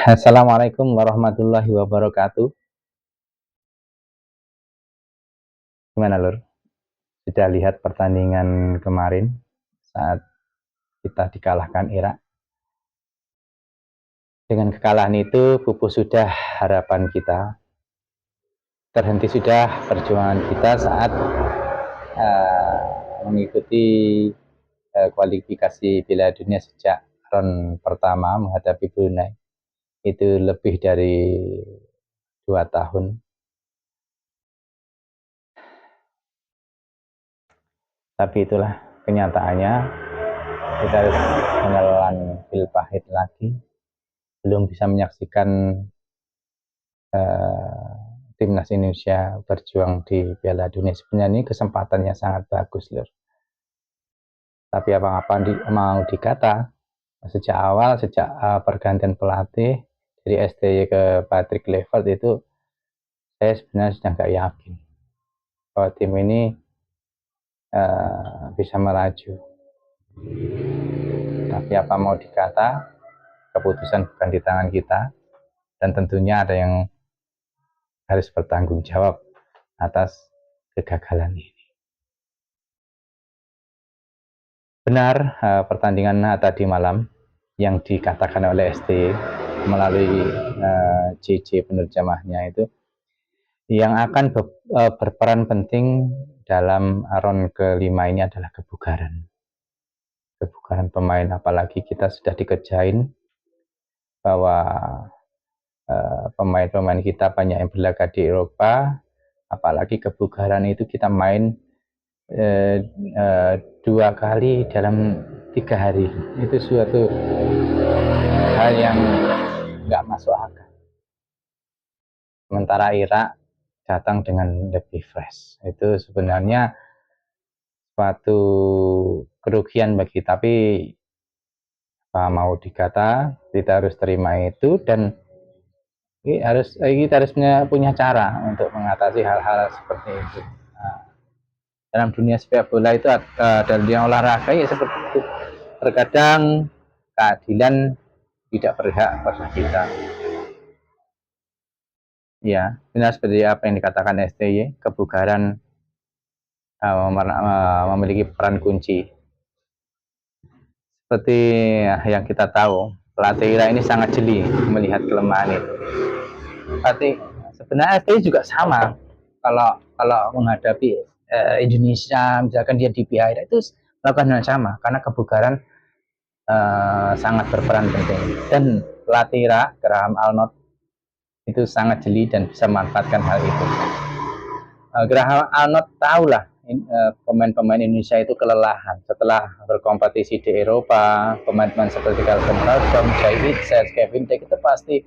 Assalamualaikum warahmatullahi wabarakatuh. Gimana Lur? Sudah lihat pertandingan kemarin saat kita dikalahkan Irak? Dengan kekalahan itu pupus sudah harapan kita, terhenti sudah perjuangan kita saat mengikuti kualifikasi Piala Dunia sejak round pertama menghadapi Brunei. Itu lebih dari 2 tahun. Tapi itulah kenyataannya, kita harus menelan pil pahit lagi. Belum bisa menyaksikan timnas Indonesia berjuang di Piala Dunia. Sebenarnya ini kesempatannya sangat bagus, Lur. Tapi apa-apa mau dikata, sejak awal, sejak pergantian pelatih dari STY ke Patrick Kluivert itu, saya sebenarnya sudah nggak yakin bahwa tim ini bisa melaju. Tapi apa mau dikata, keputusan bukan di tangan kita, dan tentunya ada yang harus bertanggung jawab atas kegagalan ini. Benar, pertandingan tadi malam yang dikatakan oleh ST melalui JJ penerjemahnya itu, yang akan berperan penting dalam round kelima ini adalah kebugaran pemain. Apalagi kita sudah dikejain bahwa pemain-pemain kita banyak yang berlaga di Eropa, apalagi kebugaran itu kita main 2 kali dalam 3 hari. Itu suatu hal yang nggak masuk akal. Sementara Irak datang dengan lebih fresh. Itu sebenarnya suatu kerugian bagi, tapi apa mau dikata, kita harus terima itu, dan kita harus punya cara untuk mengatasi hal-hal seperti itu. Nah, dalam dunia sepak bola itu, dalam dunia olahraga ya seperti itu. Terkadang keadilan tidak berhak pada kita. Ya, benar seperti apa yang dikatakan STY, kebugaran memiliki peran kunci. Seperti yang kita tahu, pelatih Ira ini sangat jeli melihat kelemahan itu. Tapi sebenarnya STY juga sama. Kalau menghadapi Indonesia, misalkan dia di PIA itu melakukan hal yang sama, karena kebugaran sangat berperan penting. Dan pelatih Ira, Graham Arnold, itu sangat jeli dan bisa memanfaatkan hal itu. Graham Arnold tahulah pemain-pemain Indonesia itu kelelahan setelah berkompetisi di Eropa. Pemain-pemain seperti Calvin Robson, Jay Witzel, Kevin De itu pasti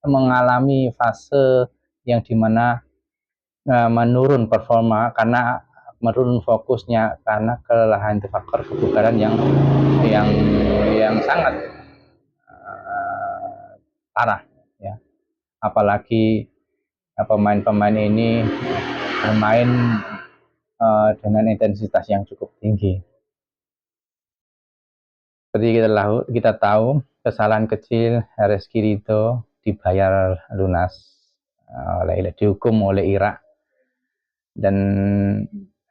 mengalami fase yang dimana menurun performa karena menurun fokusnya, karena kelelahan itu faktor kebugaran yang sangat parah ya. Apalagi pemain-pemain ini bermain dengan intensitas yang cukup tinggi. Seperti kita tahu, kesalahan kecil Reski Ridho dibayar lunas dihukum oleh Irak, dan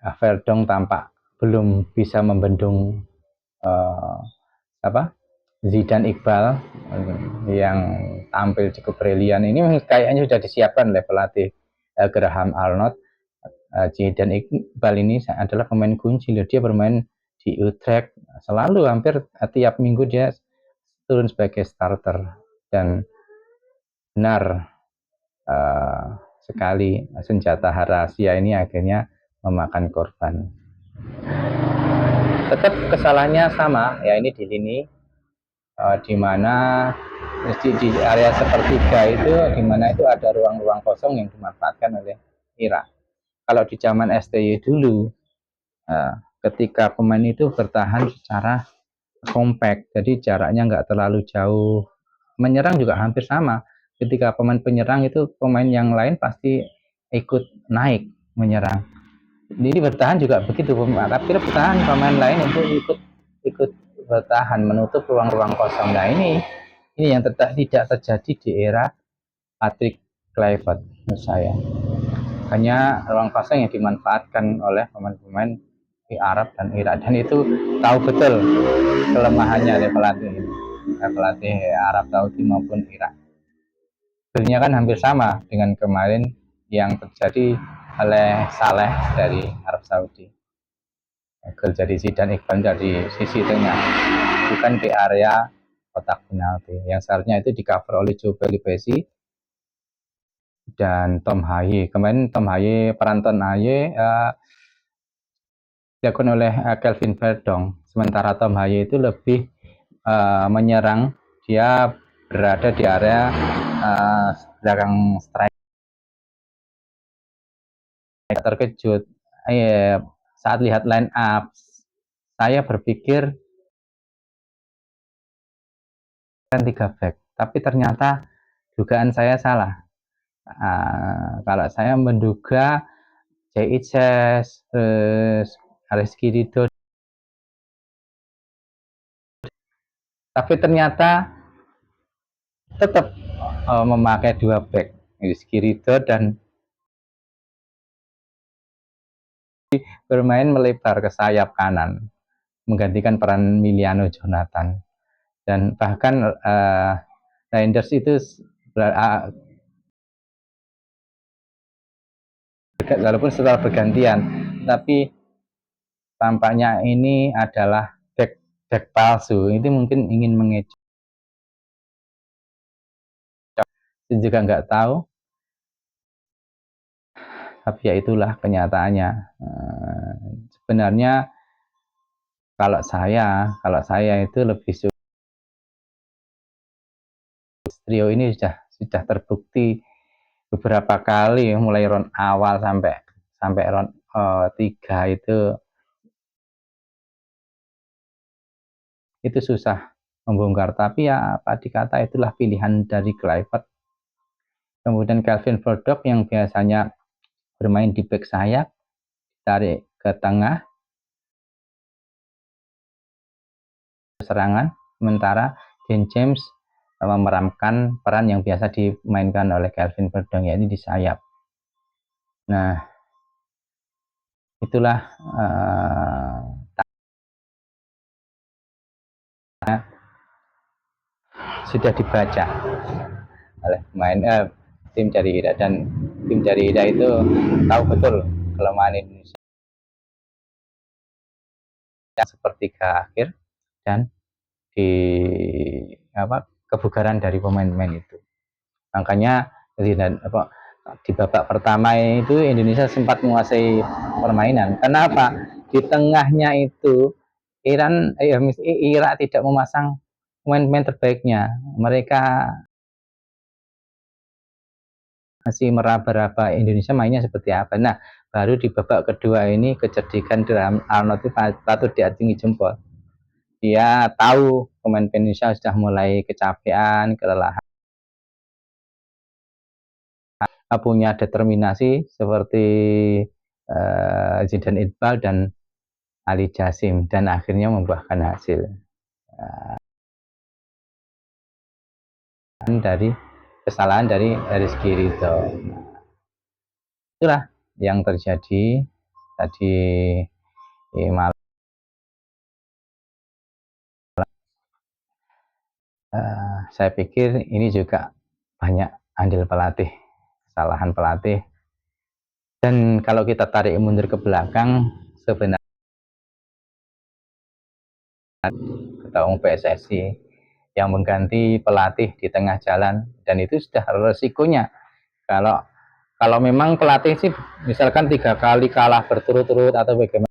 Verdong tampak belum bisa membendung Zidane Iqbal yang tampil cukup brilian. Ini kayaknya sudah disiapkan oleh pelatih Graham Arnold. Zidane Iqbal ini adalah pemain kunci. Dia bermain di Utrecht selalu, hampir tiap minggu dia turun sebagai starter, dan benar sekali senjata rahasia ini akhirnya memakan korban. Tetap kesalahannya sama ya, ini di lini di mana di area sepertiga itu, di mana itu ada ruang-ruang kosong yang dimanfaatkan oleh Irak. Kalau di zaman STY dulu, ketika pemain itu bertahan secara kompak, jadi jaraknya nggak terlalu jauh, menyerang juga hampir sama. Ketika pemain penyerang itu, pemain yang lain pasti ikut naik menyerang. Jadi bertahan juga begitu, tapi bertahan pemain lain itu ikut bertahan menutup ruang-ruang kosong. Nah ini ini yang tidak terjadi di era Patrick Kluivert menurut saya. Hanya ruang kosong yang dimanfaatkan oleh pemain-pemain di Arab dan Irak, dan itu tahu betul kelemahannya oleh pelatih ini, pelatih Arab Saudi maupun Irak. Hasilnya kan hampir sama dengan kemarin yang terjadi oleh Saleh dari Arab Saudi. Gol jadi Zidane Iqbal dari sisi tengah, bukan di area kotak penalti, yang seharusnya itu di cover oleh Joe Boniface dan Tom Haye. Kemarin Tom Haye, peran Tom Haye dilakukan oleh Kelvin Verdong, sementara Tom Haye itu lebih menyerang, dia berada di area belakang striker. Terkejut saat lihat line up, saya berpikir kan 3 back, tapi ternyata dugaan saya salah. Kalau saya menduga Jaiches, Rizky Ridho, tapi ternyata tetap memakai 2 back, Rizky Ridho, dan bermain melebar ke sayap kanan, menggantikan peran Miliano Jonathan. Dan bahkan Reinders itu walaupun setelah bergantian, tapi tampaknya ini adalah back palsu. Itu mungkin ingin mengecoh, juga nggak tahu, tapi ya itulah kenyataannya. Sebenarnya kalau saya itu lebih suka trio ini. Sudah terbukti beberapa kali, mulai round awal sampai round 3 itu susah membongkar, tapi ya apa dikata, itulah pilihan dari Kluivert. Kemudian Kelvin Verdong yang biasanya bermain di back sayap, tarik ke tengah serangan, sementara Dan James memerankan peran yang biasa dimainkan oleh Kelvin Verdong, yaitu di sayap. Nah, itulah sudah dibaca oleh tim dari Ida, dan tim dari Ida itu tahu betul kelemahan Indonesia sepertiga akhir dan di kebugaran dari pemain-pemain itu. Makanya di babak pertama itu Indonesia sempat menguasai permainan. Kenapa? Di tengahnya itu Irak tidak memasang pemain-pemain terbaiknya. Mereka masih meraba-raba Indonesia mainnya seperti apa. Nah, baru di babak kedua ini kecerdikan Arnold itu patut diacungi jempol. Dia tahu pemain Indonesia sudah mulai kecapean, kelelahan, punya determinasi seperti Zidane Iqbal dan Ali Jasim, dan akhirnya membuahkan hasil dari kesalahan dari Rizky Ridho. Itulah yang terjadi tadi malam. Saya pikir ini juga banyak andil pelatih, kesalahan pelatih. Dan kalau kita tarik mundur ke belakang, sebenarnya Ketua Umum PSSI yang mengganti pelatih di tengah jalan, dan itu sudah resikonya. Kalau memang pelatih sih misalkan 3 kali kalah berturut-turut atau bagaimana,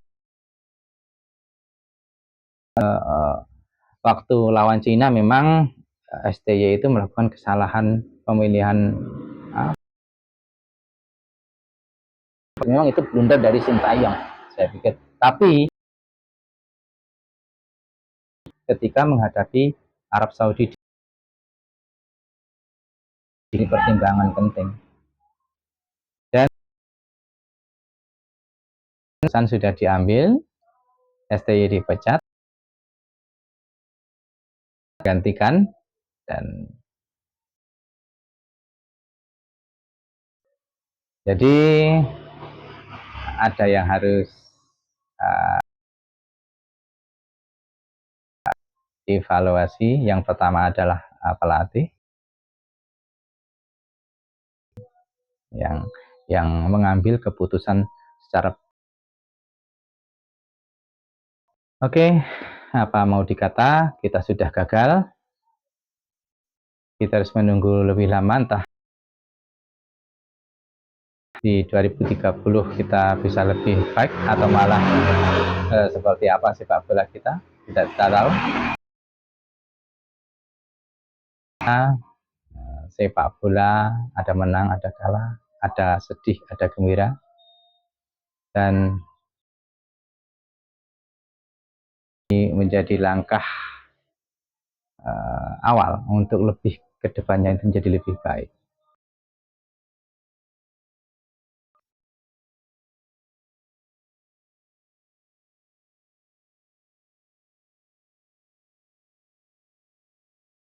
waktu lawan Cina memang STY itu melakukan kesalahan pemilihan, memang itu blunder dari Sintayong, saya pikir. Tapi ketika menghadapi Arab Saudi, ini pertimbangan penting, dan keputusan sudah diambil, STY dipecat, gantikan Dan jadi ada yang harus evaluasi. Yang pertama adalah pelatih yang mengambil keputusan secara oke. Apa mau dikata, kita sudah gagal, kita harus menunggu lebih lama, entah di 2030 kita bisa lebih baik atau malah seperti apa sepak bola kita, tidak kita tahu. Sepak bola ada menang, ada kalah, ada sedih, ada gembira, dan ini menjadi langkah awal untuk lebih kedepannya itu menjadi lebih baik.